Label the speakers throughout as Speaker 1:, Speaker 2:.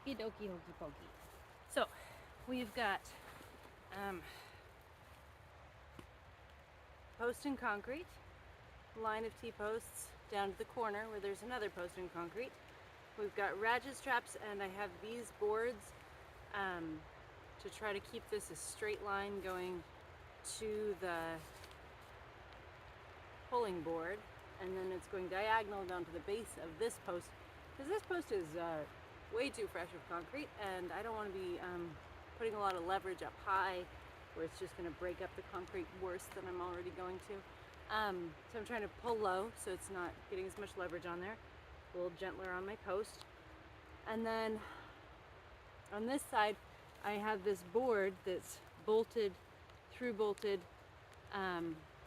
Speaker 1: Okie dokie hokey pokey. So we've got post and concrete, line of T-posts down to the corner where there's another post and concrete. We've got ratchet straps, and I have these boards to try to keep this a straight line going to the pulling board, and then it's going diagonal down to the base of this post, because this post is way too fresh of concrete, and I don't want to be putting a lot of leverage up high where it's just going to break up the concrete worse than I'm already going to. So I'm trying to pull low so it's not getting as much leverage on there, a little gentler on my post. And then on this side I have this board that's bolted, through bolted,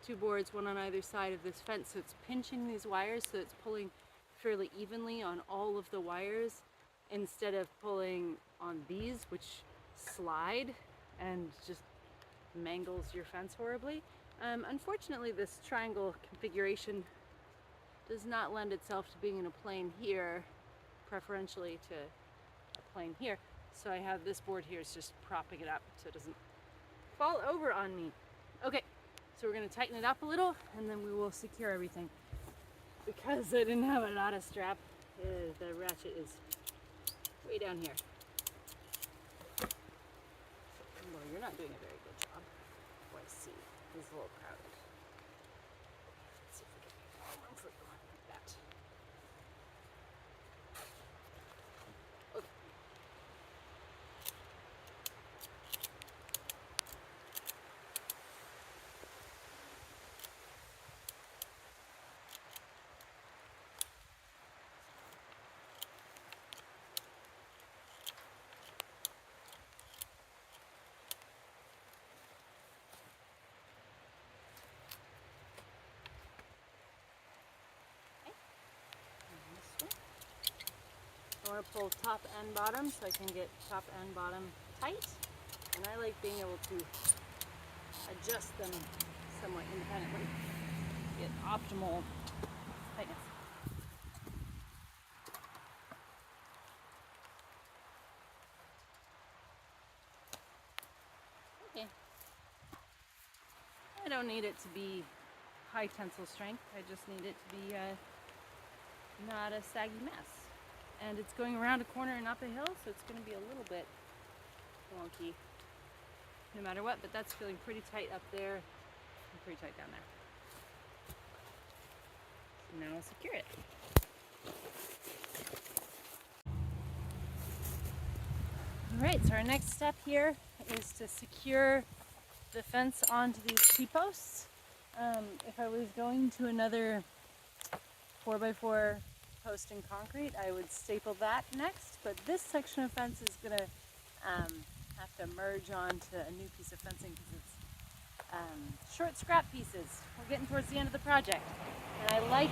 Speaker 1: two boards, one on either side of this fence, so it's pinching these wires so it's pulling fairly evenly on all of the wires instead of pulling on these, which slide and just mangles your fence horribly. Unfortunately, this triangle configuration does not lend itself to being in a plane here, preferentially to a plane here. So I have this board here is just propping it up so it doesn't fall over on me. Okay, so we're going to tighten it up a little and then we will secure everything. Because I didn't have a lot of strap, the ratchet is way down here. Well, you're not doing a very good job. Oh, I see. He's a little crowded. Let's see if we can make more room for you like that. Okay. I want to pull top and bottom so I can get top and bottom tight, and I like being able to adjust them somewhat independently to get optimal tightness. Okay. I don't need it to be high tensile strength, I just need it to be not a saggy mess. And it's going around a corner and up a hill, so it's going to be a little bit wonky no matter what, but that's feeling pretty tight up there and pretty tight down there. So now I'll secure it. Alright, so our next step here is to secure the fence onto these T-posts. If I was going to another 4x4 post in concrete, I would staple that next, but this section of fence is going to have to merge onto a new piece of fencing because it's short scrap pieces. We're getting towards the end of the project, and I like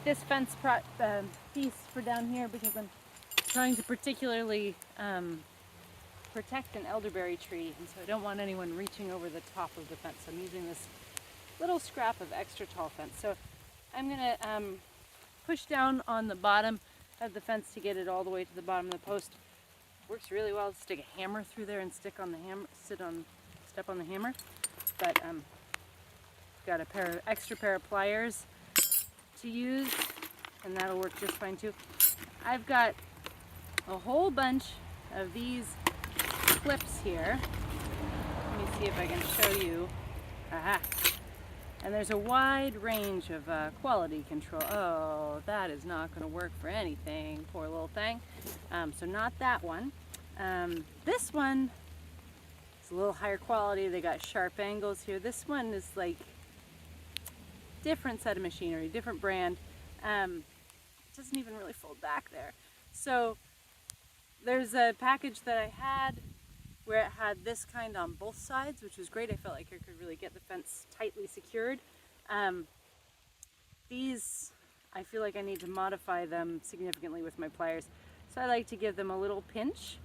Speaker 1: this fence piece for down here because I'm trying to particularly protect an elderberry tree, and so I don't want anyone reaching over the top of the fence. I'm using this little scrap of extra tall fence. So I'm going to push down on the bottom of the fence to get it all the way to the bottom of the post. Works really well to stick a hammer through there and stick on the hammer, step on the hammer. But got a extra pair of pliers to use, and that'll work just fine too. I've got a whole bunch of these clips here. Let me see if I can show you. Aha! And there's a wide range of quality control. Oh, that is not going to work for anything, poor little thing. So not that one. This one is a little higher quality. They got sharp angles here. This one is like different set of machinery, different brand. It doesn't even really fold back there. So there's a package that I had where it had this kind on both sides, which was great. I felt like I could really get the fence tightly secured. These, I feel like I need to modify them significantly with my pliers. So I like to give them a little pinch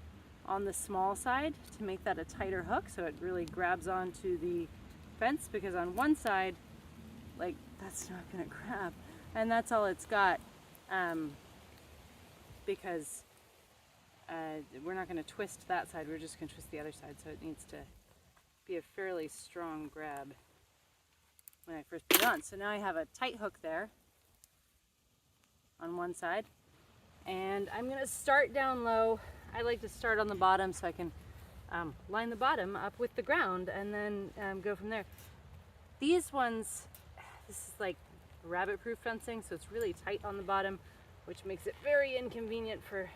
Speaker 1: on the small side to make that a tighter hook so it really grabs onto the fence, because on one side, like, that's not gonna grab. And that's all it's got, because we're not going to twist that side, we're just going to twist the other side, so it needs to be a fairly strong grab when I first put it on. So now I have a tight hook there on one side, and I'm going to start down low. I like to start on the bottom so I can line the bottom up with the ground and then go from there. These ones, this is like rabbit-proof fencing, so it's really tight on the bottom, which makes it very inconvenient for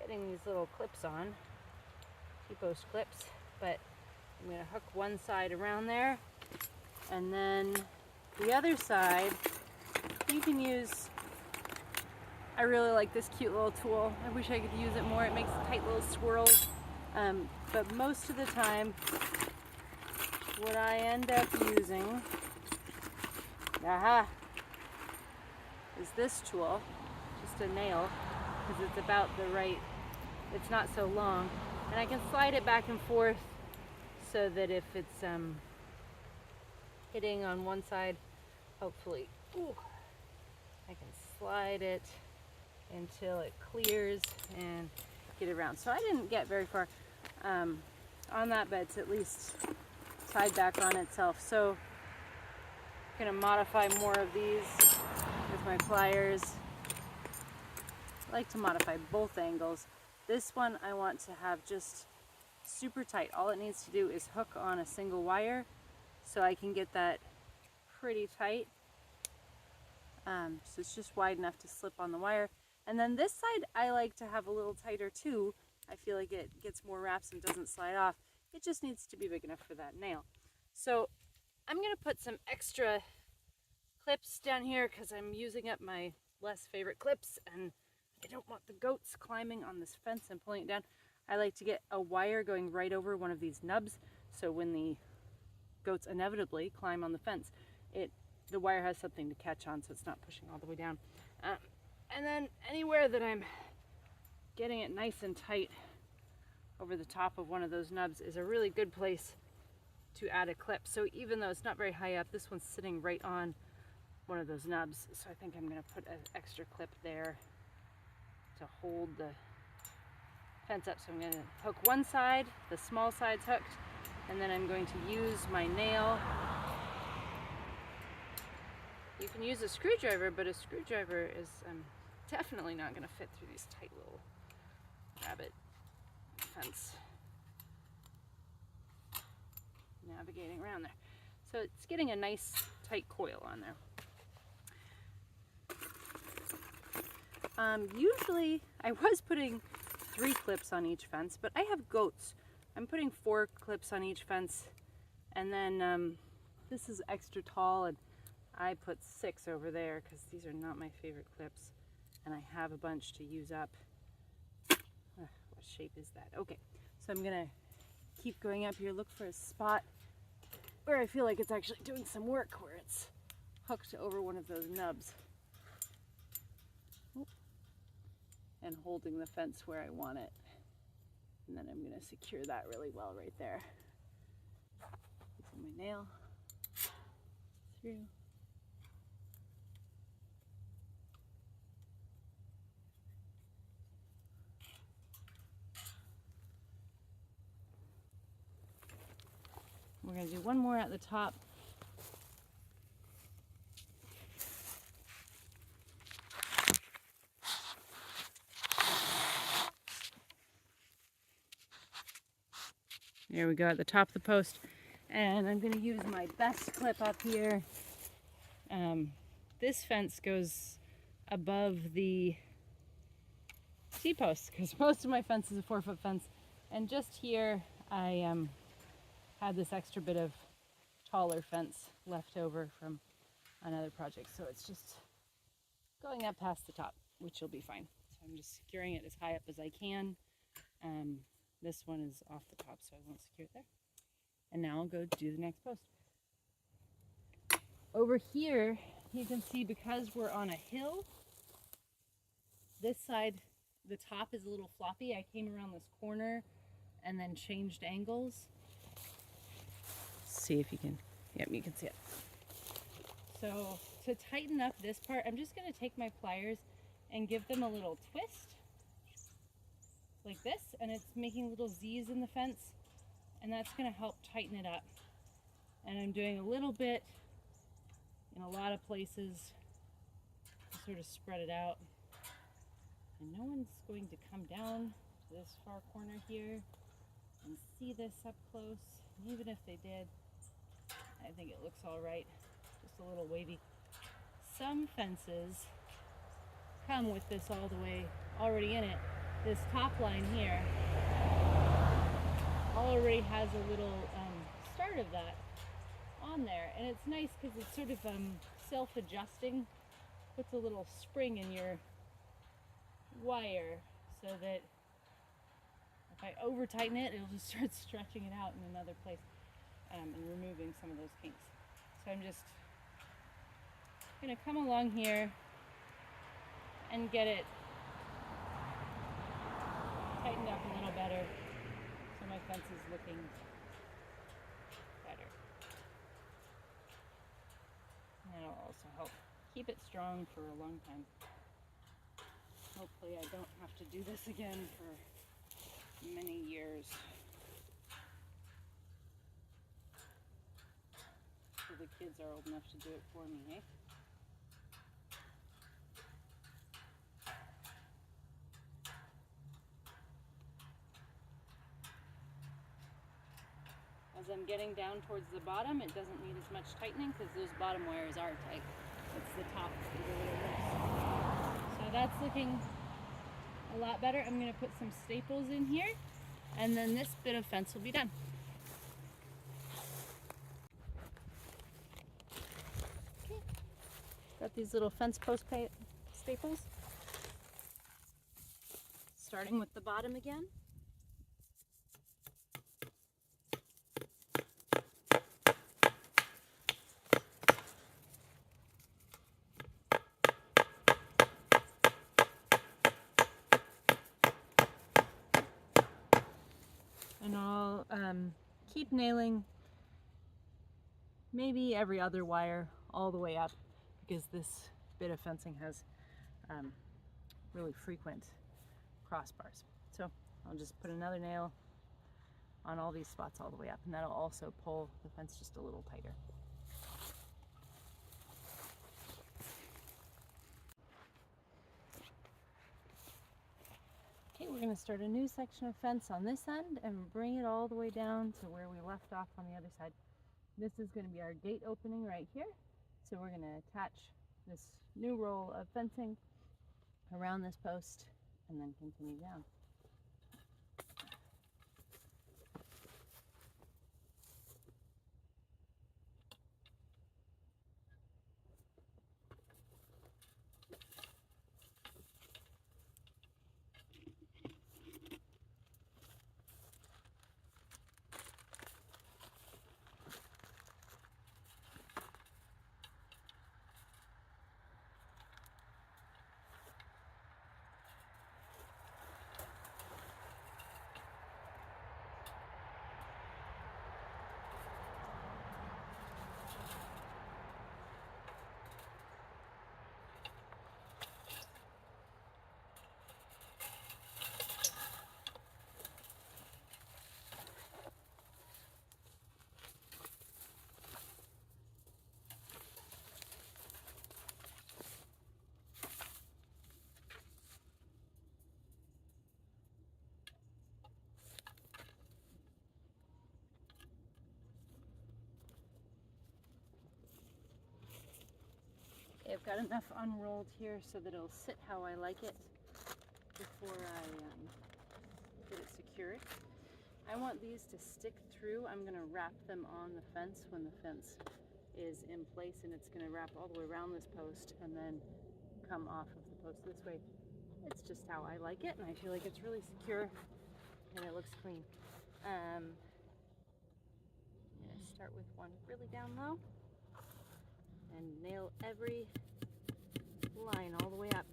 Speaker 1: getting these little clips on, T-post clips. But I'm going to hook one side around there, and then the other side you can use. I really like this cute little tool. I wish I could use it more. It makes tight little swirls, but most of the time what I end up using is this tool, just a nail, because it's about the right, it's not so long, and I can slide it back and forth so that if it's hitting on one side, hopefully, I can slide it until it clears and get it around. So I didn't get very far on that, but it's at least tied back on itself. So I'm going to modify more of these with my pliers. I like to modify both angles. This one I want to have just super tight. All it needs to do is hook on a single wire so I can get that pretty tight. So it's just wide enough to slip on the wire. And then this side I like to have a little tighter too. I feel like it gets more wraps and doesn't slide off. It just needs to be big enough for that nail. So I'm going to put some extra clips down here because I'm using up my less favorite clips, and I don't want the goats climbing on this fence and pulling it down. I like to get a wire going right over one of these nubs, so when the goats inevitably climb on the fence, the wire has something to catch on, so it's not pushing all the way down. And then anywhere that I'm getting it nice and tight over the top of one of those nubs is a really good place to add a clip. So even though it's not very high up, this one's sitting right on one of those nubs. So I think I'm going to put an extra clip there to hold the fence up. So I'm going to hook one side, the small side's hooked, and then I'm going to use my nail. You can use a screwdriver, but a screwdriver is definitely not going to fit through these tight little rabbit fence. Navigating around there. So it's getting a nice tight coil on there. Usually I was putting 3 clips on each fence, but I have goats. I'm putting 4 clips on each fence, and then this is extra tall, and I put 6 over there because these are not my favorite clips, and I have a bunch to use up. What shape is that? Okay, so I'm gonna keep going up here, look for a spot where I feel like it's actually doing some work, where it's hooked over one of those nubs. And holding the fence where I want it. And then I'm going to secure that really well right there. Using my nail through. We're going to do one more at the top. There we go, at the top of the post. And I'm going to use my best clip up here. This fence goes above the T-post because most of my fence is a 4-foot fence. And just here I had this extra bit of taller fence left over from another project. So it's just going up past the top, which will be fine. So I'm just securing it as high up as I can. This one is off the top, so I won't secure it there. And now I'll go do the next post. Over here, you can see because we're on a hill, this side, the top is a little floppy. I came around this corner and then changed angles. See if you can, yep, you can see it. So to tighten up this part, I'm just gonna take my pliers and give them a little twist. like this, and it's making little Z's in the fence, and that's going to help tighten it up. And I'm doing a little bit in a lot of places to sort of spread it out. And no one's going to come down to this far corner here and see this up close. And even if they did, I think it looks all right, just a little wavy. Some fences come with this all the way already in it. This top line here already has a little start of that on there, and it's nice because it's sort of self-adjusting, puts a little spring in your wire so that if I over tighten it, it'll just start stretching it out in another place and removing some of those kinks. So I'm just gonna come along here and get it tightened up a little better so my fence is looking better. And that'll also help keep it strong for a long time. Hopefully I don't have to do this again for many years. So the kids are old enough to do it for me, eh? As I'm getting down towards the bottom, it doesn't need as much tightening because those bottom wires are tight. It's the top is a little loose. So that's looking a lot better. I'm going to put some staples in here, and then this bit of fence will be done. Okay. Got these little fence post staples. Starting with the bottom again. And I'll keep nailing maybe every other wire all the way up, because this bit of fencing has really frequent crossbars. So I'll just put another nail on all these spots all the way up, and that'll also pull the fence just a little tighter. Okay, we're going to start a new section of fence on this end and bring it all the way down to where we left off on the other side. This is going to be our gate opening right here. So we're going to attach this new roll of fencing around this post and then continue down. I've got enough unrolled here so that it'll sit how I like it before I get it secured. I want these to stick through. I'm going to wrap them on the fence when the fence is in place, and it's going to wrap all the way around this post and then come off of the post this way. It's just how I like it, and I feel like it's really secure and it looks clean. I'm going to start with one really down low and nail every line all the way up.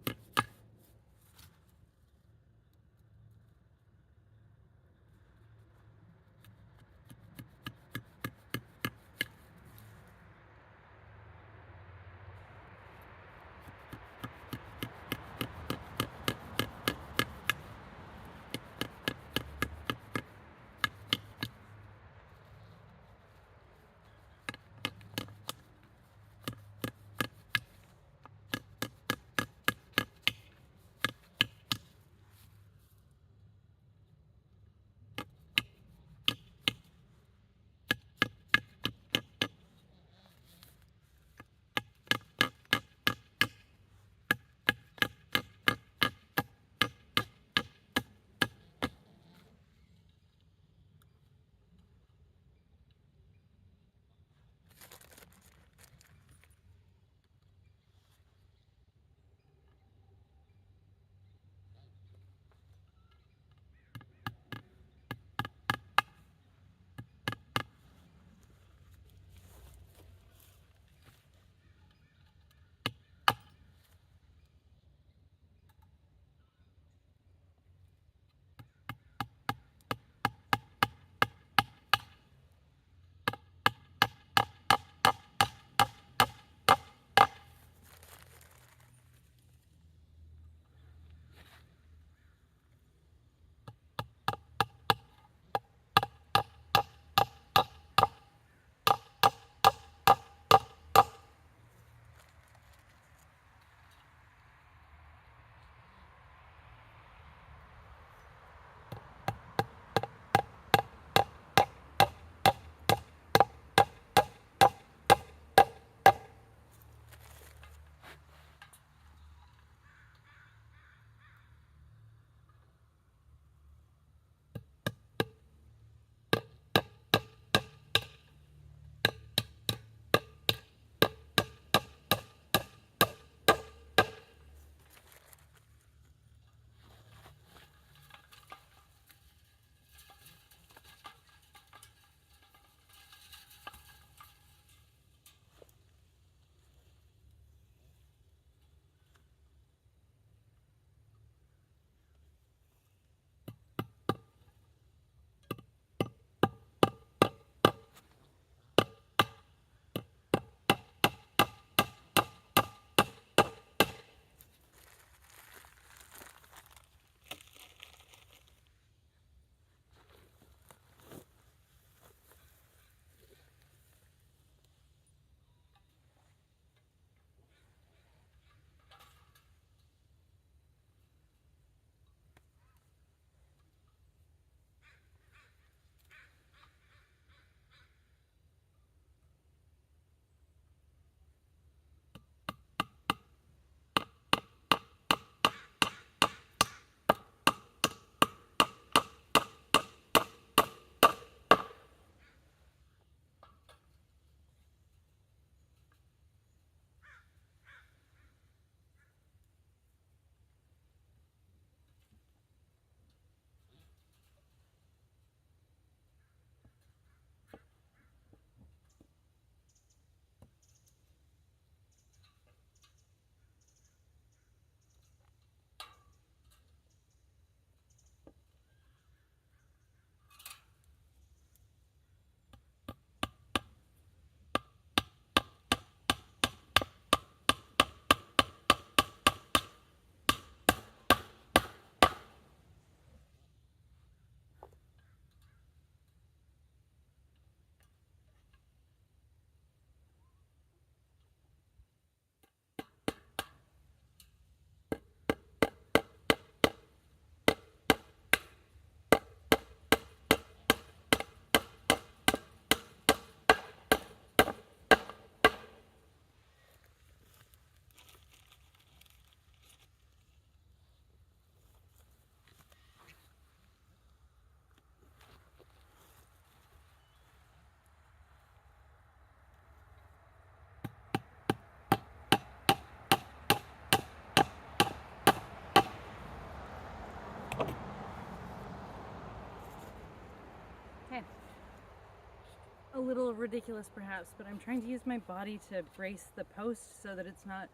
Speaker 1: a little ridiculous perhaps, but I'm trying to use my body to brace the post so that it's not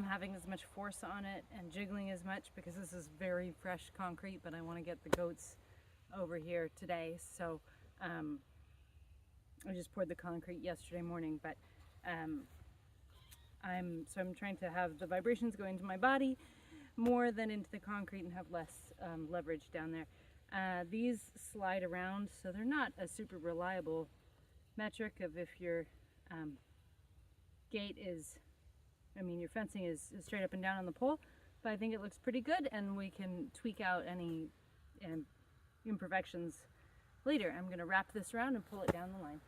Speaker 1: having as much force on it and jiggling as much, because this is very fresh concrete, but I want to get the goats over here today. So I just poured the concrete yesterday morning, but I'm trying to have the vibrations go into my body more than into the concrete and have less leverage down there. These slide around, so they're not a super reliable metric of if your gate is, your fencing is straight up and down on the pole, but I think it looks pretty good, and we can tweak out any imperfections later. I'm going to wrap this around and pull it down the line.